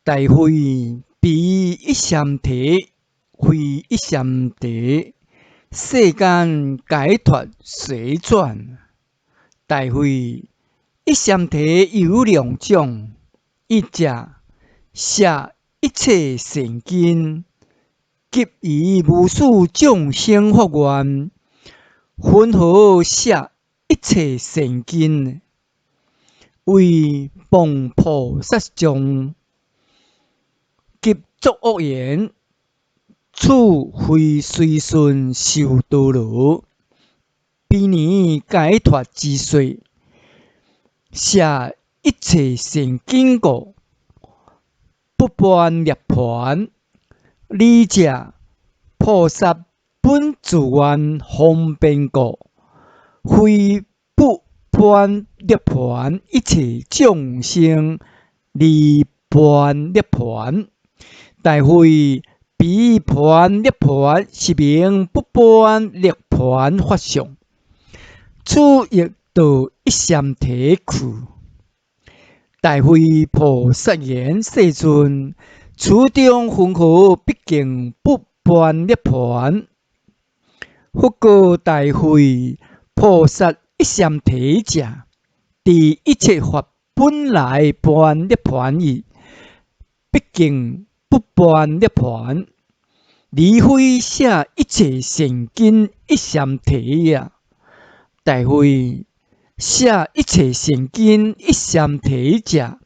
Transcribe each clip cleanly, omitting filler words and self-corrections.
大会比一禅题，非一禅题。世间解脱随转。大会一禅题有两种：一者写一切善根，给予无数众生法愿。云何写一切善根？为帮菩萨众结作恶缘，此非随顺受道路。比年解脱之说，写一切善根故，不伴涅槃。二者菩萨本自愿方便故，非不伴涅槃一切众生离伴涅槃。大会比伴涅槃是名不伴涅槃法相。此亦到一禅题去。大会菩萨言：世尊，此中云何毕竟不伴涅槃？佛告大会：菩萨一禅题者，第一切法本来伴涅槃矣，毕竟不伴涅槃。离非写一切善根一禅题也。大会写一切善根一禅题者，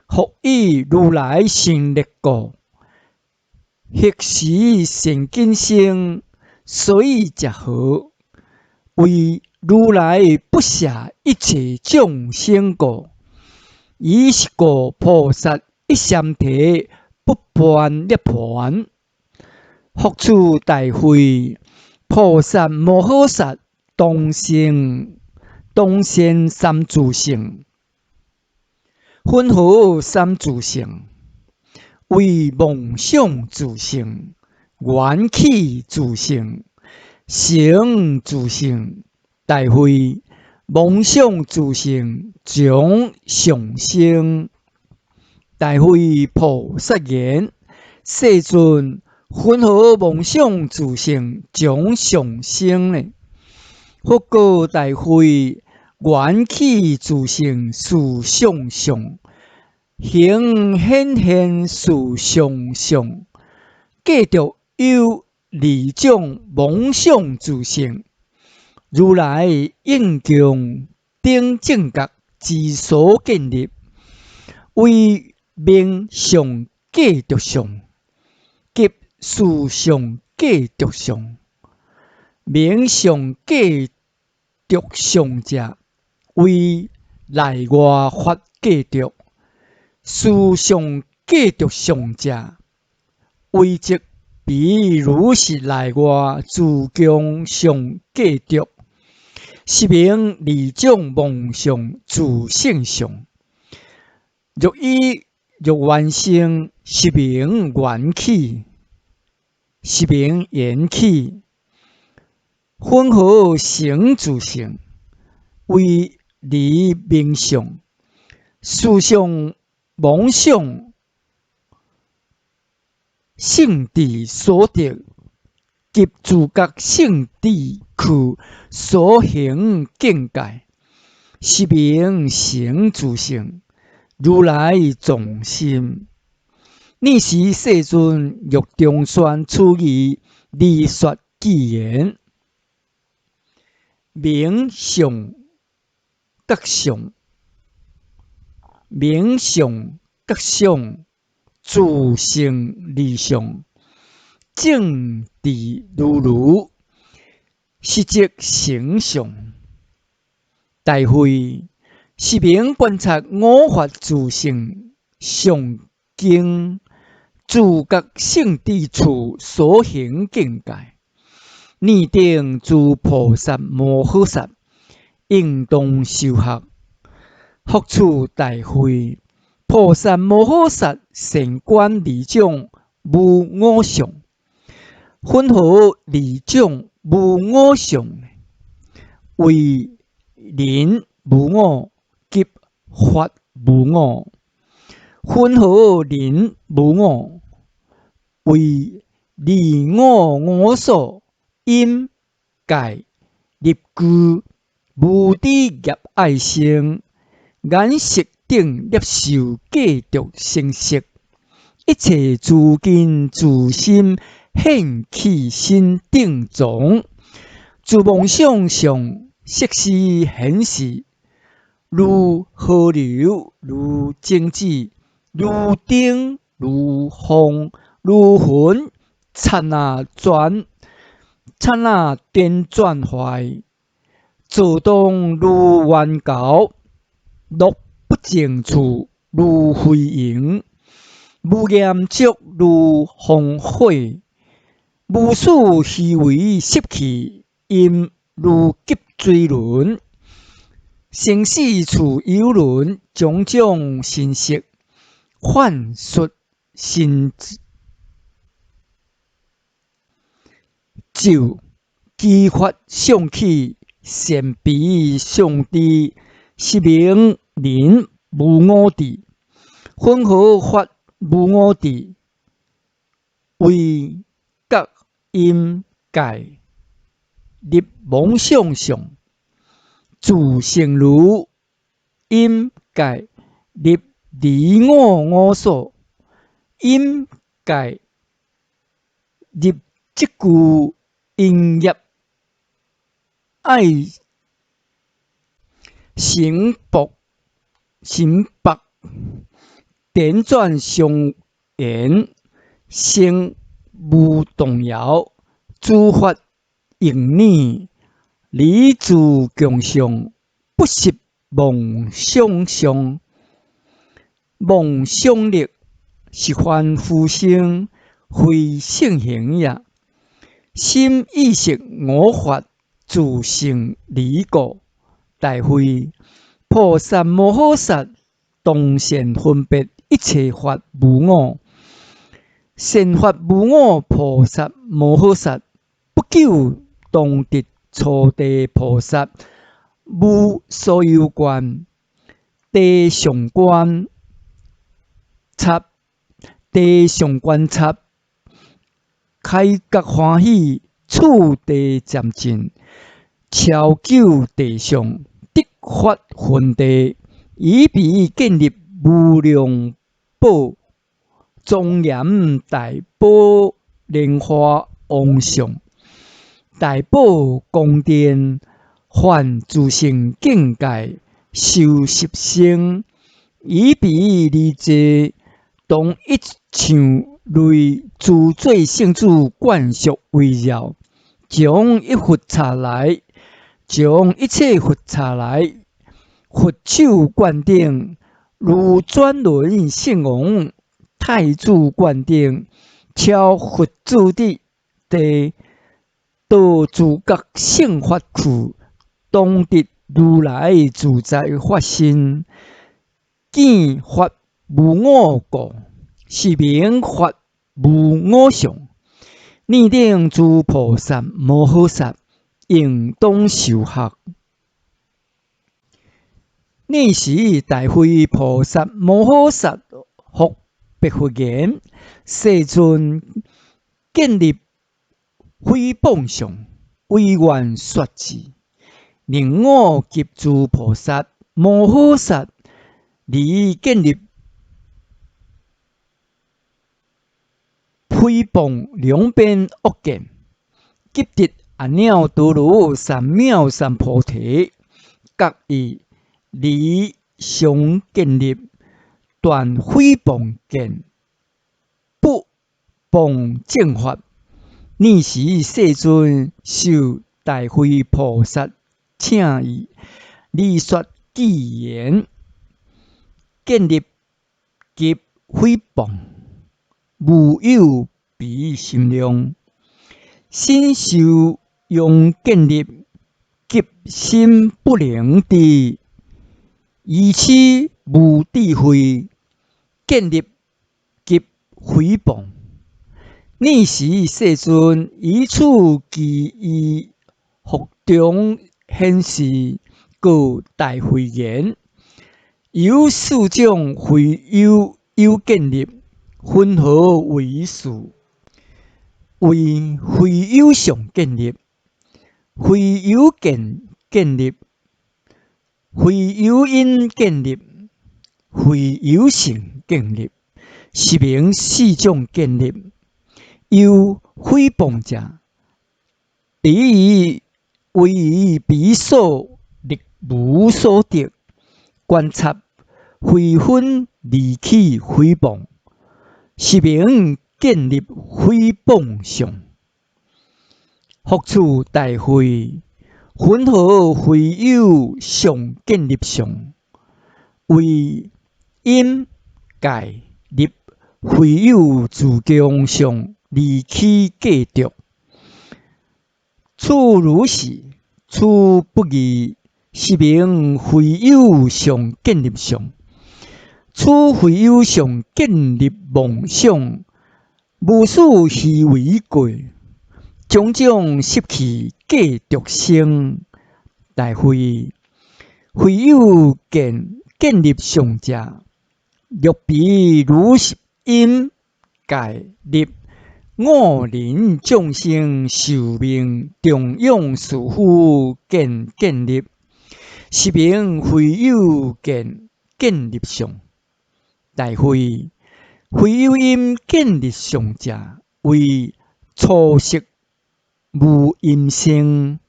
复以如来成力故。昔时善根生，所以者何？为如来不写一切众生故。以是故菩萨一禅题不伴涅槃。复次大会，菩萨摩诃萨当现三自性。云何三自性？为梦想自性、缘起自性、成自性。大会梦想自性将上升。大会菩萨言：世尊，云何梦想自性将上升呢？佛告大会：缘起自性是上相，行显是上相。继续有二种梦想自性。如来应供顶正觉之所建立，为名相继续相，及事相继续相。名相继续相者，为内外法继续；事相继续相者，为即比如是内外自供相继续。是名二种梦想自性相。若依若缘生，是名缘起，是名缘起。云何成自性？为离名相、事相、梦想性智所得，及自觉性智去所行境界，是名成自性。如来藏心。尔时世尊欲中宣此义，离说偈言：名相觉相，名相觉相，自性离相，正智如，是即成相。大会是名观察五法自性上经自觉性智处所行境界，拟定诸菩萨摩诃萨应当修学。复次大会，菩萨摩诃萨善观二种无我相。云何二种无我相？为人无我及法无我。分合人无我，为利我我所，因界立居，无知业爱生，眼识顶接受继续生息，一切自根自心现起心定种，自妄想上色施显示，如河流，如精子，如丁，如风，如云，刹那颠转坏，自动如弯钩，落不正处，如飞蝇，无严足如烽火，无使虚为失去，因如急追轮。生死处游轮，种种形式，幻术心咒，机法相起，善比上帝，是名人无我智，混合法无我智，为觉因界立妄想上。自性如因界立离我所，因界立即具因业爱成白，点转相缘，生无动摇，诸法应念。离自共相，不实妄想相。妄想力是凡夫生，非性行也。心意识我法，自性离故。大会菩萨摩诃萨当善分别一切法无我，善法无我菩萨摩诃萨不久当得初地菩萨，无所有观，地上观察，地上观察，开觉欢喜，处地渐进，超究地上，得法分地，以彼建立无量宝庄严大宝莲花王相。大宝宫殿，还自性境界，修习生，以彼理解，当一场类自罪圣主灌输围绕，将一佛查来，将一切佛查来，佛手灌顶，如转轮圣王太子灌顶，超佛主的地。道自觉性法处，当得如来自在法身，见法无我故，是名法无我相。念定诸菩萨摩诃萨，应当受学。呢时大会菩萨摩诃萨复白佛言：世尊建立诽谤上，唯愿说之。令我及诸菩萨摩诃萨，离建立诽谤两边恶见，急得阿耨多罗三藐三菩提，各以离相建立，断诽谤见，不谤正法。呢时世尊受大会菩萨请意，理说偈言：建立及诽谤，无有彼心量。心受用建立，及心不能知，以此无智慧，建立及诽谤。呢时世尊以此其意复中显示，告大会言：有四种非有有建立，分合为数，为非有上建立，非有建立，非有因建立，非有性建立，是名四种建立。有诽谤者，为于彼所立无所得，观察非分离起诽谤，是名建立诽谤相。复处大会，混合非有上建立相，为因界立非有自强相，离起计着。处如是，处不异，是名非有上建立相。处非有上建立妄想，无使虚为过，种种失去计着生。大会，非有建立上者，若比如因界立。我人众生寿命中用师父建立，是名非有建立相。大会，非有因建立相者，为初识无因生，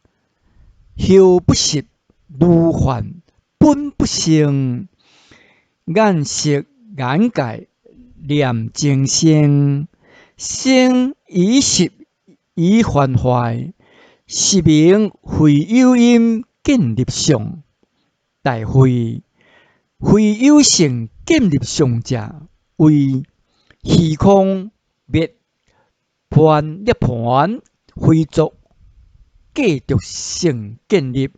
后不识如幻本不生，眼识眼界念精生。生以识以幻坏，是名非有因建立相。大会，非有性建立相者，为虚空灭盘涅盘，非作计着性建立。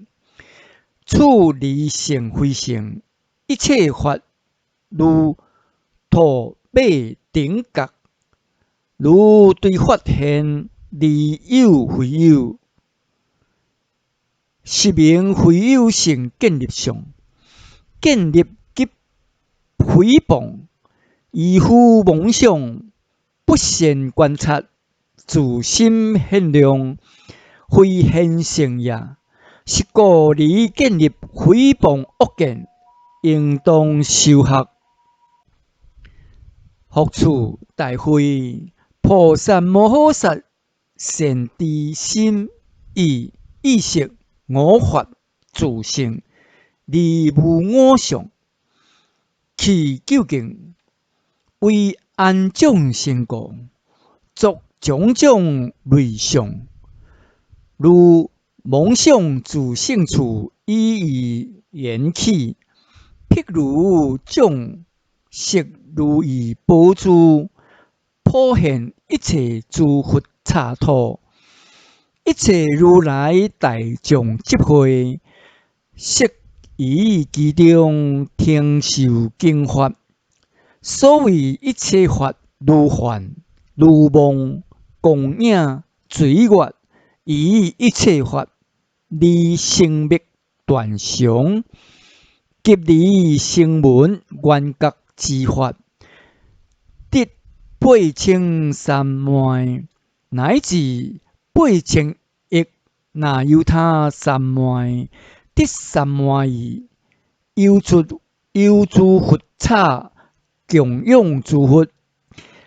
处离性非性，一切法如土马顶角。如对发现离有非有，是名非有性建立相。建立及诽谤，依附妄想，不善观察，自心限量，非现成也。是故离建立诽谤恶见，应当修学。复处大会。菩萨摩诃萨善知心意识我法自性，离无我相，其究竟为安众生故，作种种类相，如妄想自性处以言起，譬如种色如意宝珠。普现一切诸佛刹土，一切如来大众集会，悉于其中听受经法。所谓一切法，如幻如梦，共影随月，以一切法离生灭断常，即离声闻缘觉之法。83,000乃至8,000亿，那由他3万，得3万亿，有诸佛刹，供养诸佛，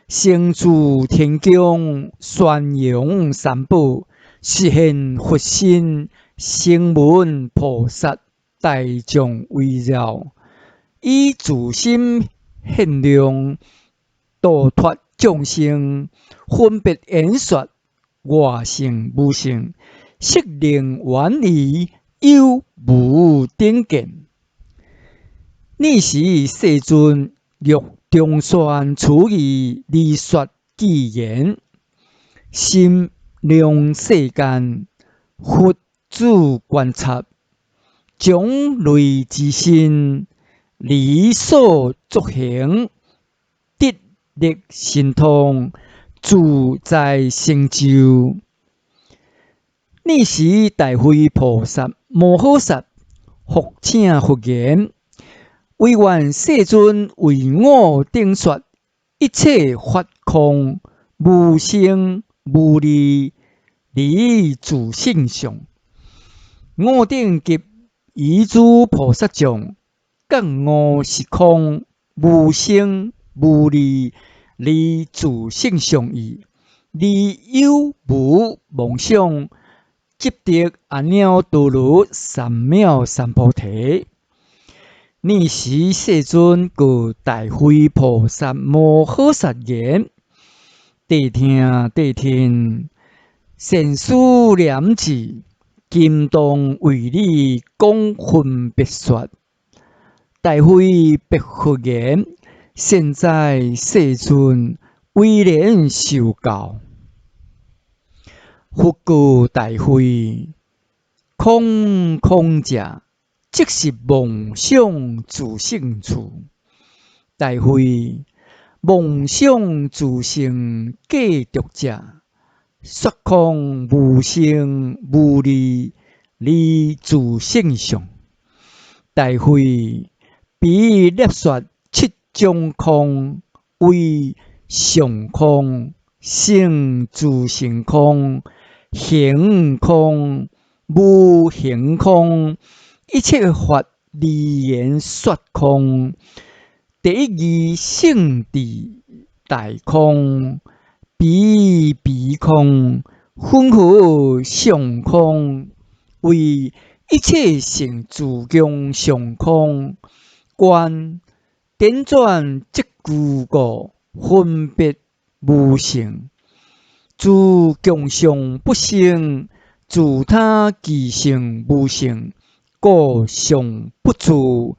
成就天宫，宣扬三宝，实现佛身，声闻菩萨大众围绕，以自心限量。度脱众生，分别言说，我性无性，悉令远离，有无定见。尔时世尊欲中宣此义，离说偈言：心量世间，佛主观察，种类之心，离所作行。力神通，自在成就。尔时大会菩萨摩诃萨复请佛言：唯愿世尊为我定说，一切法空，无生无利，离自性相。我定及遗诸菩萨像，觉悟是空，无生无利，离自性相义。离有无妄想，即得阿耨多罗三藐三菩提。尔时世尊告大会菩萨摩诃萨言：谛听，谛听！善思念智，今当为你讲分别说。大会白佛言：现在世尊威廉受教。佛告大会：空空者，即是妄想自性处。大会：妄想自性计着者，说空无生无利，离自性相。大会：彼列说七种空，为上空、性自性空、行空、无行空，一切法离言说空。第一义性地大空，彼空，分合上空，为一切性自共上空。观点转即具故，分别无性。自共相不生，自他其性无性，故相不住。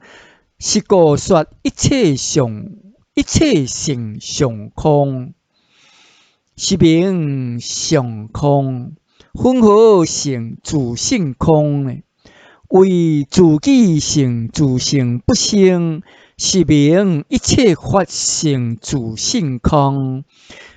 是故说一切相、一切性上空，是名上空。分合性自性空，为自己性自性不生，是名一切法性自性空。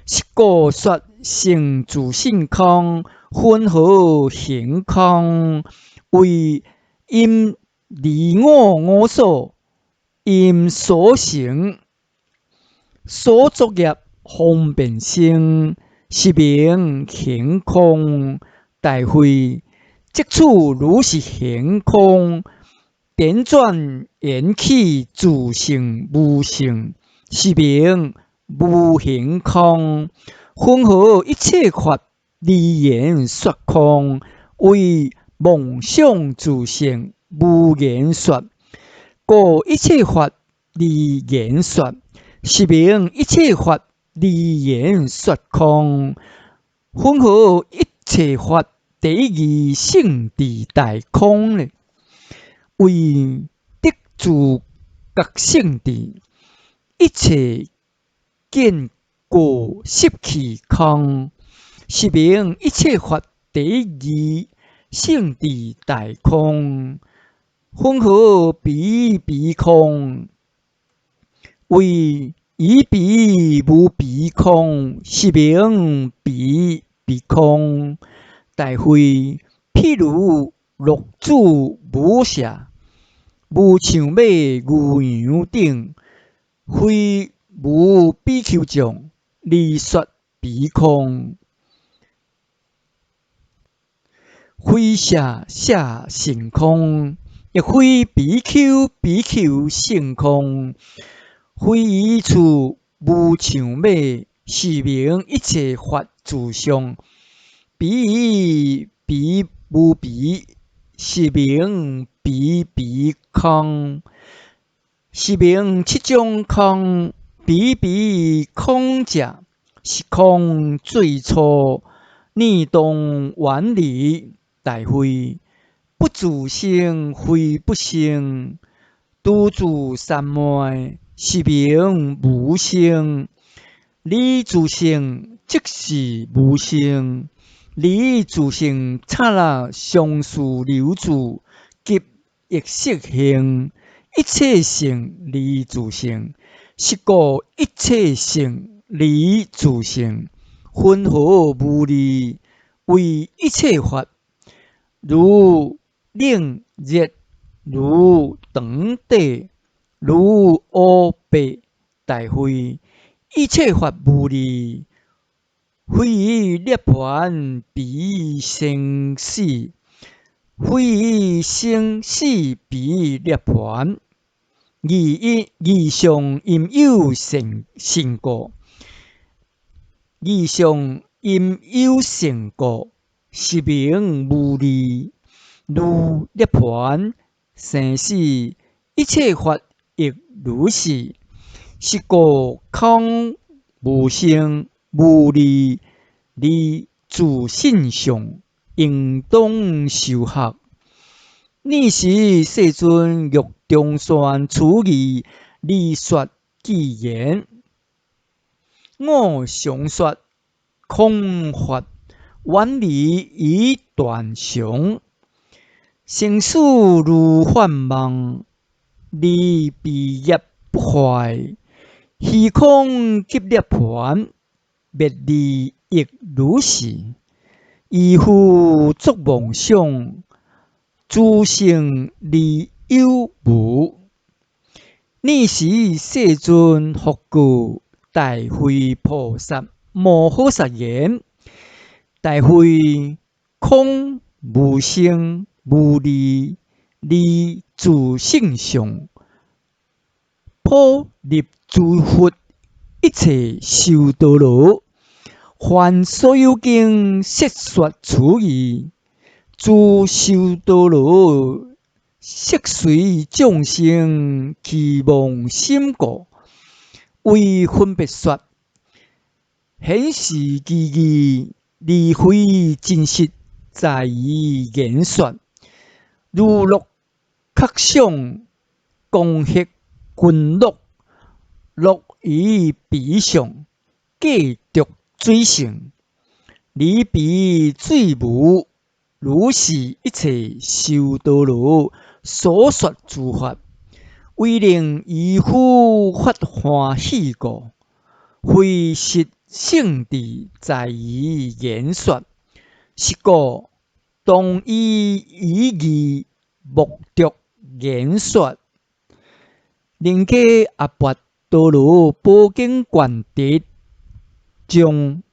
是故说性自性空，分合行空，为因离我所，因所成所作业方便性，是名行空。大会：即处如是行空，点转缘起自性无性，是名无行空。分合一切法离言说空，为妄想自性无言说。故一切法离言说，是名一切法离言说空。分合一切法第一义性地大空，为得自觉性地，一切见过习气空，是名一切法第一义性地大空。分合彼空，为以彼无彼空，是名彼空。大会：譬如鹿主无舍，无像马牛羊等，非无比丘像，离说彼空。非舍性空，亦非比丘性空。非以处无像马，是名一切法自相。彼无彼，是名彼空。是名七种空。彼空者，是空最初，逆动原理。大会：不自性，非不性，独自三昧，是名无性。离自性，即是无性。离自性，刹那相似流住，及亦色性。一切性离自性，是故一切性离自性。分合无利，为一切法，如冷热，如长短，如乌白大会，一切法无理，非以涅槃，彼以生死。非以生死，彼以涅槃。义上应有成果，义上应有成果，是名无理。如涅槃生死，一切法亦如是。是故空无生无理，离自性相，应当修学。尔时世尊欲中宣此义，理说其言。我常说空法远离以断常，生死如幻梦，离彼业不坏。虚空即涅槃，灭离亦如是。依复作妄想，自性离有无。尔时世尊复告大慧菩萨摩诃萨言：大慧，空无生无离，离自性相，普入诸佛一切修道路。凡所有经摄说此义，诸修道路摄随众生期望心故，为分别说，显示其义，而非真实在于言说。如乐客想，光血群乐，乐于彼上，计着水性，离彼水无。如是一切修道路所说诸法，为令愚夫发欢喜故，非实性智在于言说。是故当以义目的言说。宁可阿跋多罗宝经灌顶，将